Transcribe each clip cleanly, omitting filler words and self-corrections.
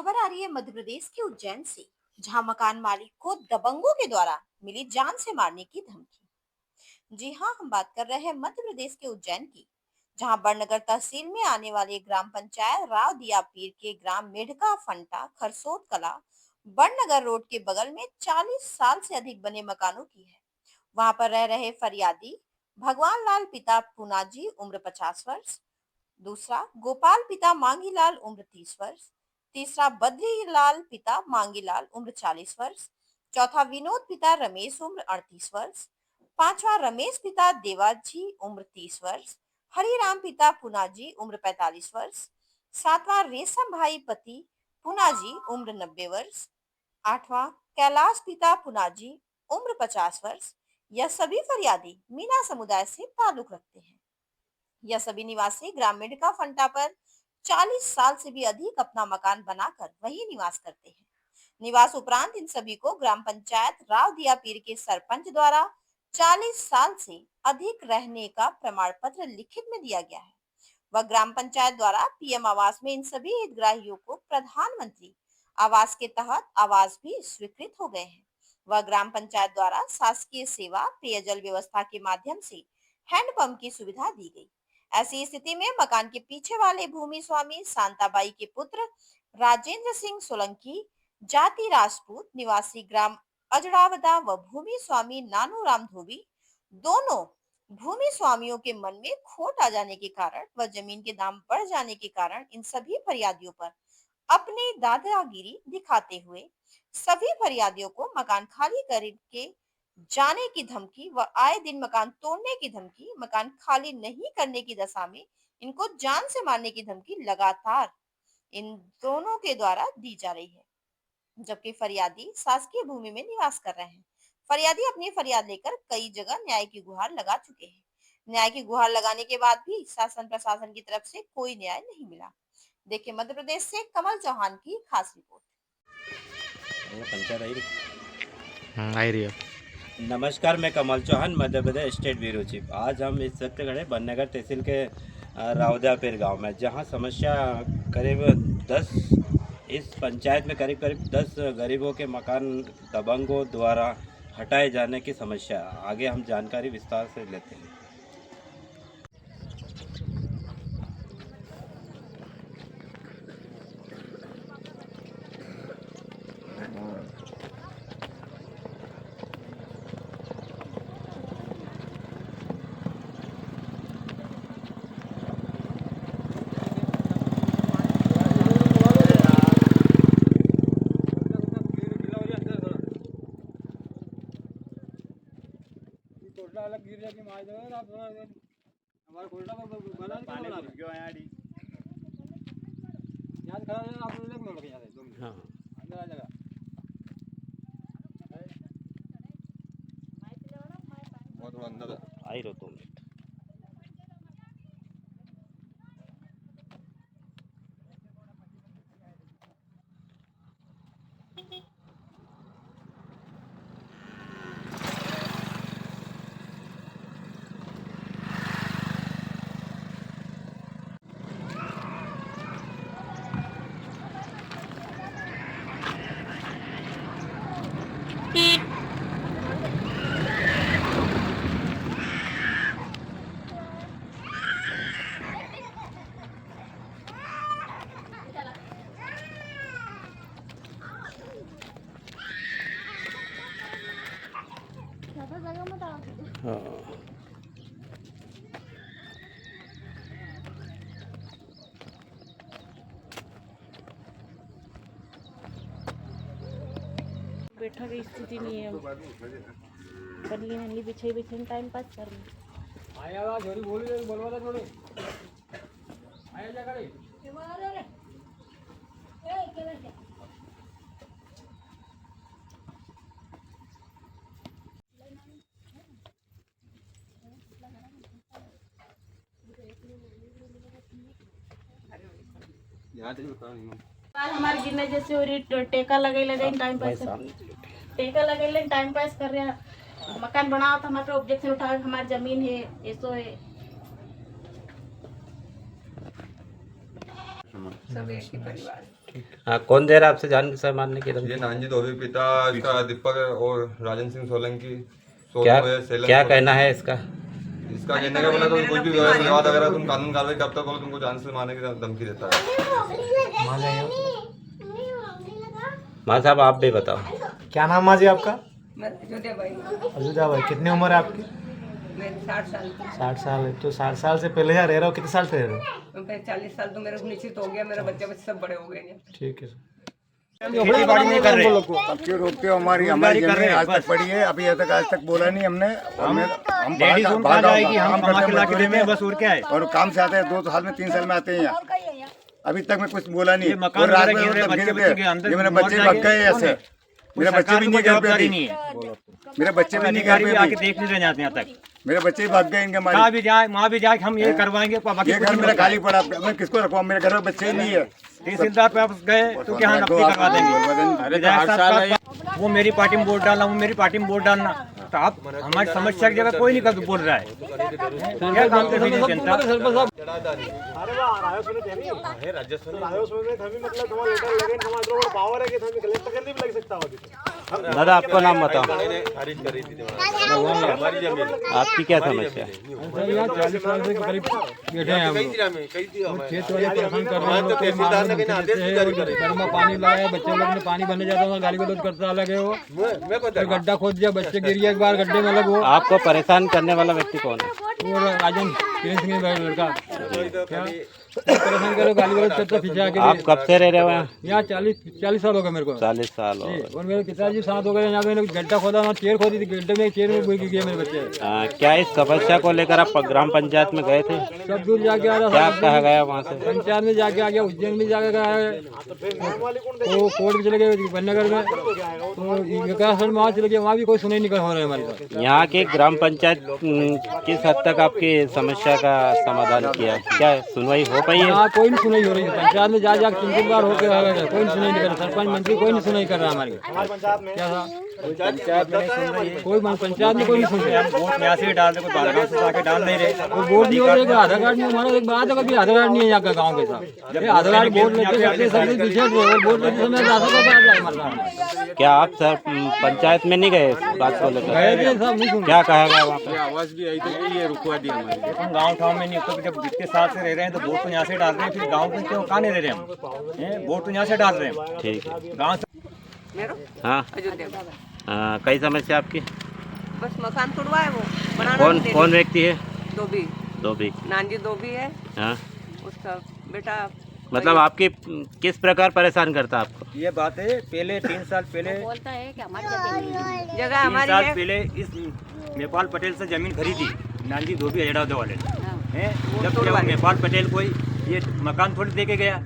खबर आ रही है मध्य प्रदेश के उज्जैन से, जहां मकान मालिक को दबंगों के द्वारा मिली जान से मारने की धमकी। जी हाँ, हम बात कर रहे हैं मध्य प्रदेश के उज्जैन की, जहां बड़नगर तहसील में आने वाले ग्राम पंचायत राव दिया पीर के ग्राम मेढका फंटा खरसोत कला बड़नगर रोड के बगल में 40 साल से अधिक बने मकानों की है। वहां पर रह रहे फरियादी भगवान लाल पिता पुनाजी उम्र 50 वर्ष, दूसरा गोपाल पिता मांगीलाल उम्र 30 वर्ष, तीसरा बद्रीलाल पिता मांगीलाल उम्र 40 वर्ष, चौथा विनोद पिता रमेश उम्र 38 वर्ष, पांचवा रमेश पिता देवाजी उम्र 30 वर्ष, हरिराम पिता पुनाजी उम्र 45 वर्ष, सातवां रेशम भाई पति पुनाजी उम्र 90 वर्ष, आठवां कैलाश पिता पुनाजी उम्र 50 वर्ष। यह सभी फरियादी मीना समुदाय से ताल्लुक रखते हैं। यह सभी निवासी ग्रामीण का फंटा पर 40 साल से भी अधिक अपना मकान बनाकर वही निवास करते हैं। निवास उपरांत इन सभी को ग्राम पंचायत राव दिया पीर के सरपंच द्वारा 40 साल से अधिक रहने का प्रमाण पत्र लिखित में दिया गया है। वह ग्राम पंचायत द्वारा पीएम आवास में इन सभी हितग्राहियों को प्रधानमंत्री आवास के तहत आवास भी स्वीकृत हो गए हैं। वह ग्राम पंचायत द्वारा शासकीय सेवा पेयजल व्यवस्था के माध्यम से हैंडपंप की सुविधा दी गई। ऐसी स्थिति में मकान के पीछे वाले भूमि स्वामी शांताबाई के पुत्र राजेंद्र सिंह सोलंकी जाति राजपूत निवासी ग्राम अजड़ावदा व भूमि स्वामी नानू राम धोबी दोनों भूमि स्वामियों के मन में खोट आ जाने के कारण व जमीन के दाम बढ़ जाने के कारण इन सभी फरियादियों पर अपनी दादागिरी दिखाते हुए सभी फरियादियों को मकान खाली करके जाने की धमकी व आए दिन मकान तोड़ने की धमकी, मकान खाली नहीं करने की दशा में इनको जान से मारने की धमकी लगातार इन दोनों के द्वारा दी जा रही है। जबकि फरियादी शासकीय भूमि में निवास कर रहे हैं। फरियादी अपनी फरियाद लेकर कई जगह न्याय की गुहार लगा चुके हैं। न्याय की गुहार लगाने के बाद भी शासन प्रशासन की तरफ से कोई न्याय नहीं मिला। देखिए मध्य प्रदेश से कमल चौहान की खास रिपोर्ट। पंचायत आई आई रही है। नमस्कार, मैं कमल Chauhan, Madhya Pradesh state bureau chief. आज हम इस वक्त खड़े बड़नगर तहसील के रावदियापीर गांव में, जहां समस्या करीब 10 इस पंचायत में करीब करीब 10 गरीबों के मकान दबंगों द्वारा हटाए जाने की समस्या। आगे हम जानकारी विस्तार से लेते हैं। अलग गिर जाके मार दो ना थोड़ा हमारा कोल्डा बना पानी भर गया यार याद खड़ा है आप लोग लग यार हां अंदर आ जाएगा बहुत अंदर आई रहो तुम। हाँ, बैठा की स्थिति नहीं है। बदली हल्ली बिछे बिछे टाइम पास कर रही आया वा छोरी बोलवा था थोड़े आया जा करे याद नहीं बता नहीं हमारे गिरने जैसे हो रही टेका लगे टाइम पास टेका लगे टाइम पास कर रहे हैं। मकान बनाओ तो हमारे ऑब्जेक्शन उठा हमारी जमीन है ऐसो है सब एक ही परिवार। हाँ, कौन दे रहा है आपसे जान से मारने की धमकी? ये नानजी धोबी पिता इसका दीपक है और राजन सिंह सोलंकी क्या सोनू है सेलन क्या सोलंकी। कहना है इसका? इसका कहने का बोला तो कुछ भी विवाद अगर तुम कानून कार्रवाई करते हो तुमको जान से मारने की धमकी देता है। माँ साहब आप भी बताओ। क्या नाम माँ जी आपका? मैं अयोध्या भाई अजूजा भाई। कितनी उम्र है आपकी? मेरी 60 साल की 60 साल है। तो 60 साल से पहले यहाँ रह रहे हो? कितने साल से रह रहे हो? मैं 40 साल तो मेरा निश्चित हो गया। मेरा बच्चे बच्चे सब बड़े हो गए हैं। ठीक है सर। खेती बाड़ी नहीं कर रहे। अब क्यों रोकते हो? हमारी जमीन आज तक पड़ी है। अभी आज तक बोला नहीं हमने। हम लेडीज उन कहा जाएगी हम कमा के ला के देंगे बस और क्या है। और काम से आते हैं 2 साल में 3 साल में आते हैं यहाँ। अभी तक मैं कुछ बोला नहीं। ये मकान और रात वगैरह में गिर रहे, धमकी बच्चे देते हैं। के अंदर ये मेरे मर बच्चे जाएंगे, भग गए ऐसे। मेरे बच्चे भी नहीं घर पे जवाबदारी अभी। नहीं है। मेरे बच्चे भी नहीं घर अधिकारी पे भी आके अभी। देख नहीं रहे जाते यहाँ तक। मेरे बच्चे भी भाग गए इनके कहाँ मारे। भी जाए वहाँ भी जाए हम ये करवाएंगे। बाकी ये कुछ घर नहीं मेरा होता। खाली पड़ा। मैं किसको रखवा? मेरे घर में बच्चे ही नहीं है। तहसीलदार पे आप गए तो क्या हम नकदी करवा देंगे। विधायक साहब का वो मेरी पार्टी में वोट डालना, वो मेरी पार्टी में वोट डालना। तो आप हमारी समस्या की जगह कोई नहीं कर बोल रहा है। क्या काम कर रही है जनता? दादा आपका नाम बताओ। आपकी क्या समस्या है? 40 साल से करीब बैठे हैं हम लोग। खेत वाले परेशान कर रहे हैं लोग के मारने में देते हैं। घर में पानी लाया, बच्चे लोग ने पानी भरने जाता था, गाली गलौज करता लगे हो। फिर गड्ढा खोद दिया, बच्चे गिर गए एक बार गड्ढे में अलग हो। आपको परेशान करने वाला व्यक्ति कौन है? वो राजन किरण सिंह का लड़का क्या परेशान करो, गाली गलौज करता खिंचा के। आप कब से रह रहे हो यहाँ? यहाँ 40 साल हो गए मेरे को। 40 साल हो। और मेरे पिताजी साथ हो गए। यहाँ मैंने गड्ढा खोदा, वहाँ चेयर खोदी थी, गड्ढे में चेयर में गिर गए मेरे बच्चे। क्या इस समस्या को लेकर आप ग्राम पंचायत में गए थे? सब दूर जाके आ रहा क्या कहा गया वहाँ से? पंचायत में जाके आ गया, उज्जैन में जाके गया है, तो कोर्ट में चले गए बननगर में, तो विकास में वहाँ चले गए, वहाँ भी कोई सुनाई नहीं हो रहा है हमारे साथ। यहाँ के ग्राम पंचायत किस हद तक आपकी समस्या का समाधान किया? क्या सुनवाई हो पाई है? यहाँ कोई नहीं सुनाई हो रही है। पंचायत में जा जाकर 3 बार होके आ गए, कोई नहीं सुनाई नहीं कर रहा। सरपंच मंत्री कोई नहीं सुनाई कर रहा हमारी। क्या था पंचायत में नहीं सुन रही है कोई। पंचायत में कोई नहीं सुन रहा। वोट यहाँ से डाल दे, कोई बाहर से आके डाल नहीं रहे। कोई वोट नहीं हो रहा, आधार कार्ड नहीं। हमारा एक बात है, कभी आधार कार्ड नहीं है यहाँ का गाँव के साथ। आधार कार्ड वोट लेते सबसे पीछे और वोट लेते समय राशन का आ जाए हमारे सामने। क्या आप सर पंचायत में नहीं गए बात को लेकर? गए थे, सब नहीं सुन। क्या कहा गया वहाँ पे? आवाज भी आई थी, ये रुकवा दी हमारी। हम गाँव ठाव में नहीं, तो जब जितने साल से रह रहे हैं तो वोट तो यहाँ से डाल रहे हैं। फिर गाँव में क्यों कहाँ नहीं रह रहे हम? वोट तो यहाँ से डाल रहे हैं। ठीक है। गाँव से हाँ कई समस्या आपकी? बस मकान तोड़वा है वो बनाना नहीं दे कौन व्यक्ति है? रहे। धोबी नानजी धोबी है हाँ। उसका बेटा। मतलब आपकी किस प्रकार परेशान करता है आपको? ये बात है, पहले 3 साल पहले जगह 3 हमारी साल है। पहले इस नेपाल पटेल से जमीन खरीदी नानजी धोबी अजड़ा वाले हैं। जब नेपाल पटेल कोई ये मकान थोड़ी दे के गया,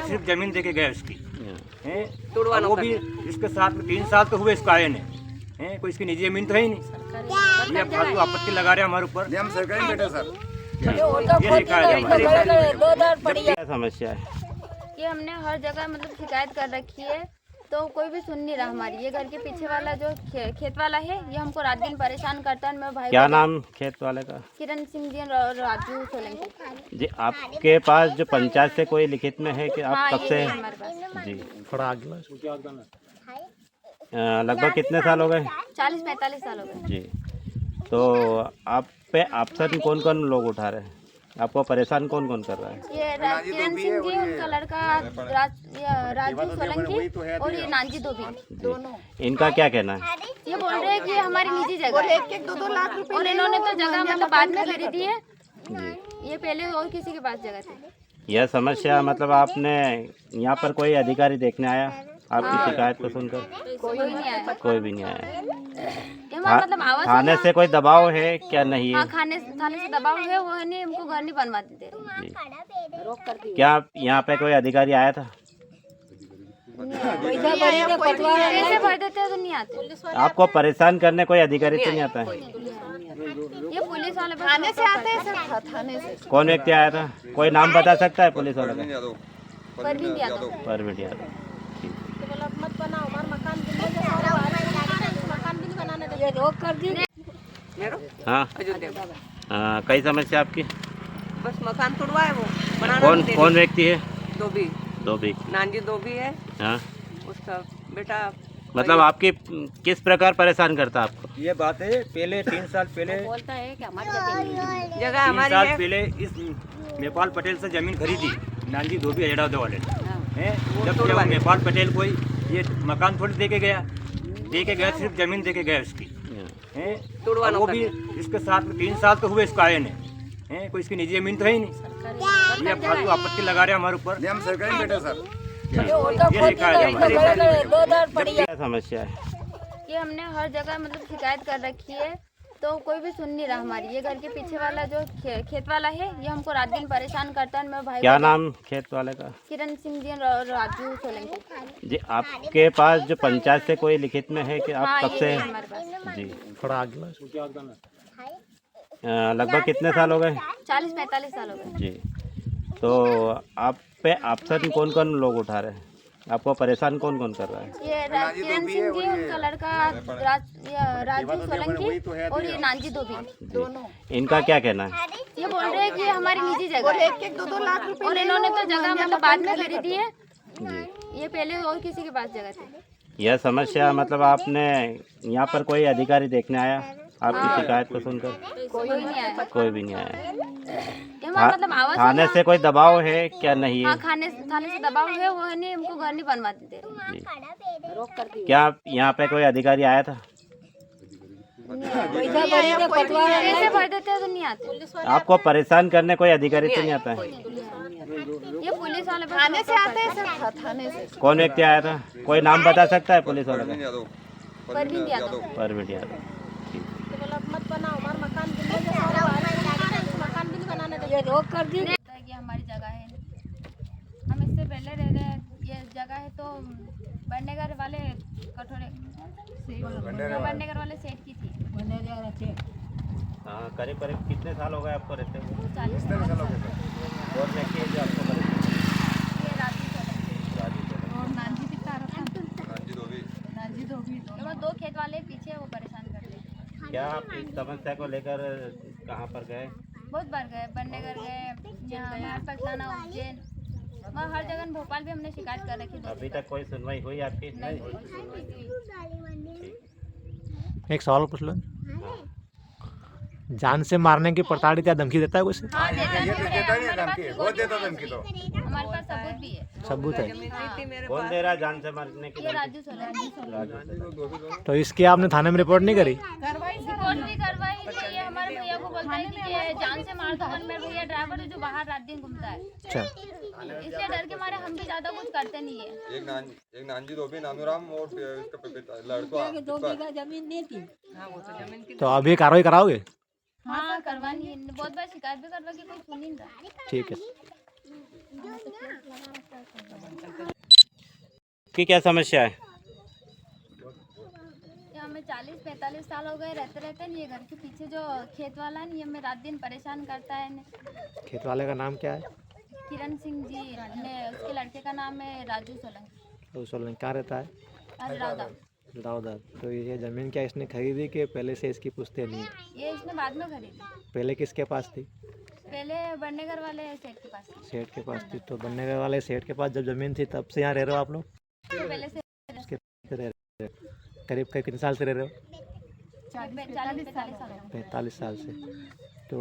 सिर्फ जमीन दे के गया उसकी हैं। तोड़वाना वो भी इसके साथ में 3 साल तो हुए इसको आए ने हैं। कोई इसकी निजी जमीन तो है ही नहीं। ये फालतू आपत्ति लगा रहे हैं हमारे ऊपर। हम सरकारी बेटा सर। ये शिकायत है हमारी। क्या समस्या है? ये हमने हर जगह मतलब शिकायत कर रखी है, तो कोई भी सुन नहीं रहा हमारी। ये घर के पीछे वाला जो खेत वाला है, ये हमको रात दिन परेशान करता है। मेरे भाई क्या नाम खेत वाले का? किरण सिंह जी और राजू सोलंकी। जी आपके पास जो पंचायत से कोई लिखित में है कि आप हाँ, कब ये से? है हमारे पास। जी थोड़ा आगे लगभग कितने साल हो गए? 40-45 साल हो गए। जी तो आप पे आपसे कौन कौन लोग उठा रहे हैं? आपको परेशान कौन कौन कर रहा है? ये किरण सिंह जी, उनका लड़का राजू सोलंकी और ये नानजी धोबी दोनों। इनका क्या कहना है? ये बोल रहे हैं कि हमारी निजी जगह है 1-2 लाख रुपए और इन्होंने तो जगह मतलब बाद में खरीदी है। ये पहले और किसी के पास जगह थी। यह समस्या मतलब आपने यहाँ पर कोई अधिकारी देखने आया आपकी शिकायत को सुनकर? कोई नहीं आया। कोई भी नहीं आया। ये हमारा मतलब आवाज थाने से कोई दबाव है क्या? नहीं है। हाँ, थाने से दबाव है, वो है नहीं, हमको घर नहीं बनवा देते रहे। जी। क्या यहाँ पे कोई अधिकारी आया था? पैसे भर देते हैं तो नहीं आते। आपको परेशान करने कोई अधिकारी तो नहीं आता है? ये पुलिस वाले थाने से आते हैं सर। थाने से कौन व्यक्ति आया था? कोई नाम बता सकता है पुलिस वाले का? परवीन यादव। परमिट यादव। मत बनाओ, हमारा मकान ये रोक कर दी। हाँ कई समस्या आपकी? बस मकान तोड़वा है वो बनाना नहीं दे कौन व्यक्ति है? रहे। धोबी। नानजी धोबी है हाँ, उसका बेटा। मतलब आपके किस प्रकार परेशान करता आपको? ये बात है, पहले 3 साल पहले बोलता है कि हमारी जगह 3 हमारी साल है। पहले इस नेपाल पटेल से जमीन खरीदी नानजी धोबी अजड़ावदे वाले हैं। जब तोड़वा क्या ली। नेपाल पटेल कोई ये मकान थोड़ी दे के गया, सिर्फ जमीन दे के गया उसकी हैं। तोड़वा और वो लो भी इसके साथ में 3 साल तो हुए इसको आए ने हैं, कोई इसकी निजी जमीन तो है ही नहीं। ये फालतू आपत्ति लगा रहे हैं हमारे ऊपर। नहीं, हम सरकारी बेटे सर। ये शिकायत है हमारी। क्या समस्या है? ये हमने हर जगह मतलब शिकायत कर रखी है, तो कोई भी सुन नहीं रहा हमारी। ये घर के पीछे वाला जो खेत वाला है, ये हमको रात दिन परेशान करता है। मेरे भाई क्या नाम खेत वाले का? किरण सिंह जी और राजू सोलंकी। जी, आपके पास जो पंचायत से कोई लिखित में है कि आप हाँ, कब ये से? है हमारे पास। जी, थोड़ा आगे लगभग कितने साल हो गए? 40-45 साल हो गए। जी, तो आप पे अफसर कौन कौन लोग उठा रहे हैं? आपको परेशान कौन कौन कर रहा है? ये किरण सिंह जी, उनका लड़का राजू सोलंकी और ये नानजी धोबी दोनों। इनका क्या कहना है? ये बोल रहे हैं कि हमारी निजी जगह है 1-2 लाख रुपए और इन्होंने तो जगह मतलब बाद में खरीदी है। जी, ये पहले और किसी के पास जगह थी। यह समस्या मतलब आपने यहाँ पर कोई अधिकारी देखने आया आपकी शिकायत को सुनकर? कोई नहीं आया। कोई भी नहीं आया। ये हमारा मतलब आवाज थाने से कोई दबाव है क्या? नहीं हाँ, है? थाने से दबाव है, वो है नहीं, हमको घर नहीं बनवा देते रहे। जी, क्या यहाँ पे कोई अधिकारी आया था? पैसे भर देते हैं तो नहीं आते। आपको परेशान करने कोई अधिकारी तो नहीं आता है? ये पुलिस वाले थाने से आते हैं सर, थाने से। कौन व्यक्ति आया था? कोई नाम बता सकता है पुलिस वाले का? यादव। परवीन यादव। परमिट यादव। मत बनाओ, हमारा मकान ये रोक कर दी। ये हमारी जगह है, हम इससे पहले रह रहे हैं। ये जगह है तो बंडेगर वाले कठोरे बंडेगर वाले सेठ की थी। हाँ, करीब करीब कितने साल हो गए आपको रहते हुए? 40 साल हो गए। कौन व्यक्ति है जो आपको परेशान? ये राजू सोलंकी और नानजी कितना नानजी धोबी। वो 2 खेत वाले पीछे वो परेशान कर रहे हैं। क्या आप इस समस्या को लेकर कहाँ पर गए? बहुत बार गए, बंडेगर गए, यहाँ पटना, उज्जैन, वहाँ हर जगह। भोपाल भी हमने शिकायत कर रखी है। अभी तक कोई सुनवाई हुई आपकी? एक सवाल पूछ लो। जान से मारने की प्रताड़ित या धमकी देता है कोई? हाँ, देता है। ये तो देता नहीं है धमकी, वो देता धमकी तो। हमारे पास सबूत भी है। सबूत है। कौन दे रहा है जान से मारने की? ये राजू सोलंकी। तो इसकी आपने थाने में रिपोर्ट नहीं करी? रिपोर्ट भी करवाई है। ये हमारे भैया को बोलता है कि ये जान से मार दो। मेरे भैया ड्राइवर है जो बाहर रात दिन घूमता है, अच्छा, इसलिए डर के मारे हम भी ज्यादा कुछ करते नहीं है। एक नानजी धोबी, नानूराम और इसका लड़का। 2 बीघा जमीन नहीं थी। तो अभी कार्रवाई कराओगे? हाँ, करवानी है। बहुत बार शिकायत भी करवा के कोई सुन नहीं रहा। ठीक है। की क्या समस्या है? ये हमें 40-45 साल हो गए रहते रहते नहीं। ये घर के पीछे जो खेत वाला है, ये हमें रात दिन परेशान करता है। खेत वाले का नाम क्या है? किरण सिंह जी ने, उसके लड़के का नाम है राजू सोलंकी। तो सोलन कहाँ रहता है? रावदा। दाऊदा। तो ये ज़मीन क्या इसने खरीदी कि पहले से इसकी पुश्ते नहीं है? ये इसने बाद में खरीदी। पहले किसके पास थी? पहले बंडेगर वाले सेठ के पास। सेठ के पास थी। तो बनने वाले सेठ के पास जब ज़मीन थी तब से यहाँ रह रहे हो आप लोग? पहले से रह रहे हो? करीब कितने साल से रह रहे हो? 40-45 साल। 45 साल से। तो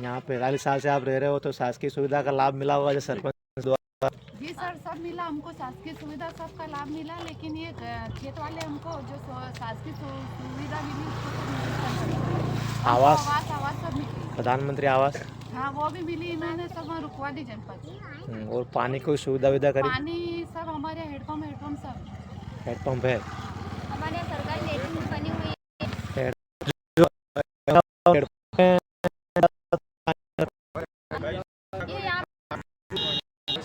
यहाँ 45 साल से आप रह रहे हो, तो शासकीय सुविधा का लाभ मिला होगा जो सरपंच द्वारा? जी सर, सब मिला हमको, शासकीय सुविधा सबका लाभ मिला। लेकिन ये खेत वाले हमको जो शासकीय सुविधा मिली उसको तो नहीं। आवास सब मिली। प्रधानमंत्री आवास? हाँ, वो भी मिली। इन्होंने सब रुकवा दी जनपद। और पानी की सुविधा विधा करी? पानी सब हमारे हेडपम्प सब। हेडपम्प है? हमारे यहाँ सरकारी लेटरिन बनी हुई है।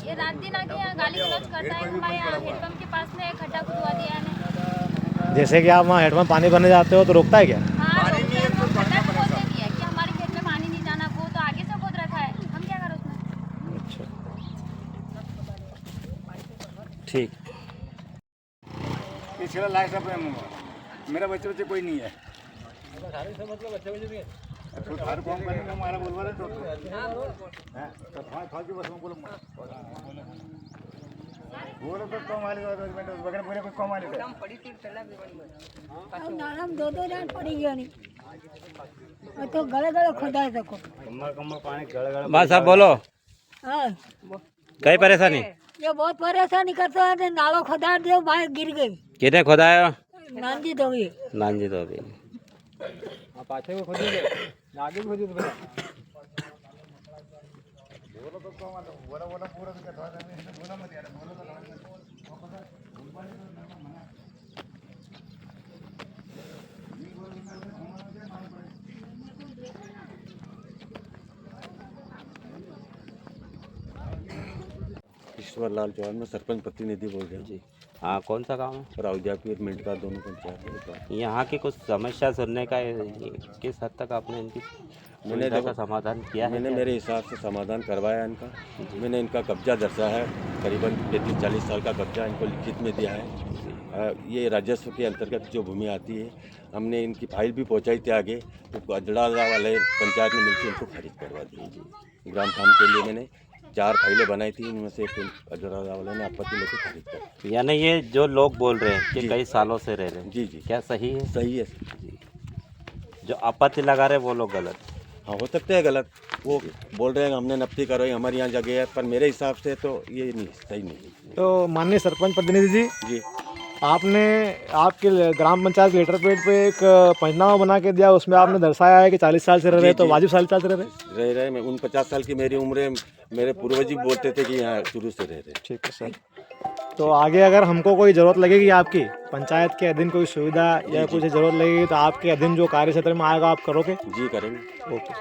ये रात दिन आके यहाँ गाली गलौज करता है। हमारे यहाँ हेडपम्प के पास में खड्डा खुदवा दिया है। जैसे कि आप वहाँ हेडपम्प पानी भरने जाते हो तो रोकता है क्या? हाँ, खड्डा तो खोद दिया कि हमारे खेत में पानी नहीं जाना। वो तो आगे से खोद रखा है, हम क्या करें उसमें? अच्छा, ठीक। पिछला लास्ट अपने मेरा बच्चे कोई नहीं है। मतलब बच्चे तो थार कौन करने को हमारा बोलवा रहे तो हां तो फालतू बस में बोलो। बोलो तो कम वाले वगैरह पूरे कुछ कम वाले एकदम पड़ी थी चला भी बन नाम दो जान पड़ी गया नहीं तो गले गले खुदा है देखो बस अब बोलो हाँ कई परेशानी ये बहुत परेशानी करता है नालों खुदा दे बाहर गिर गई कितने खुदाया नांदी दो गई नांजी तो अभी पाछे को खोदी आगे खोदी तो बता ईश्वर लाल चौहान, मैं सरपंच प्रतिनिधि बोल रहा हूँ जी। हाँ कौन सा गाँव है राउदियापीर मिंटका दोनों पंचायत है। यहाँ की कुछ समस्या सुनने का किस हद तक आपने इनकी सुविधा का समाधान किया है? मैंने मेरे हिसाब से समाधान करवाया इनका। मैंने इनका कब्जा दर्शा है, करीबन 35-40 साल का कब्जा इनको लिखित में दिया है। ये राजस्व के अंतर्गत जो भूमि आती है, हमने इनकी फाइल भी पहुँचाई थी आगे, तो अजड़ा वाले पंचायत ने मिलकर इनको खरीद करवा दी। ग्राम धाम के लिए मैंने 4 फाइलें बनाई थी, उनमें से एक अजड़ा वाले ने आपत्ति लेकर खरीद कर। यानी ये जो लोग बोल रहे हैं कि कई सालों से रह रहे हैं, जी जी, क्या सही है? सही है। जो आपत्ति लगा रहे वो लोग गलत? हाँ, हो सकते हैं गलत। वो बोल रहे हैं हमने नफ्ती करवाई, हमारे यहाँ जगह है, पर मेरे हिसाब से तो ये नहीं सही नहीं। तो माननीय सरपंच प्रतिनिधि जी, जी, आपने आपके ग्राम पंचायत लेटर पेड पे एक पंचनामा बना के दिया, उसमें आपने दर्शाया है कि 40 साल से रह रहे, तो वाजिब 40 साल से रह रहे? मैं 49 साल की मेरी उम्र है। मेरे पूर्वज बोलते थे कि यहाँ शुरू से रह रहे। ठीक है सर। तो आगे अगर हमको कोई ज़रूरत लगेगी आपकी पंचायत के अधीन कोई सुविधा या कुछ ज़रूरत लगेगी तो आपके अधीन जो कार्य क्षेत्र में आएगा आप करोगे? जी करेंगे। ओके।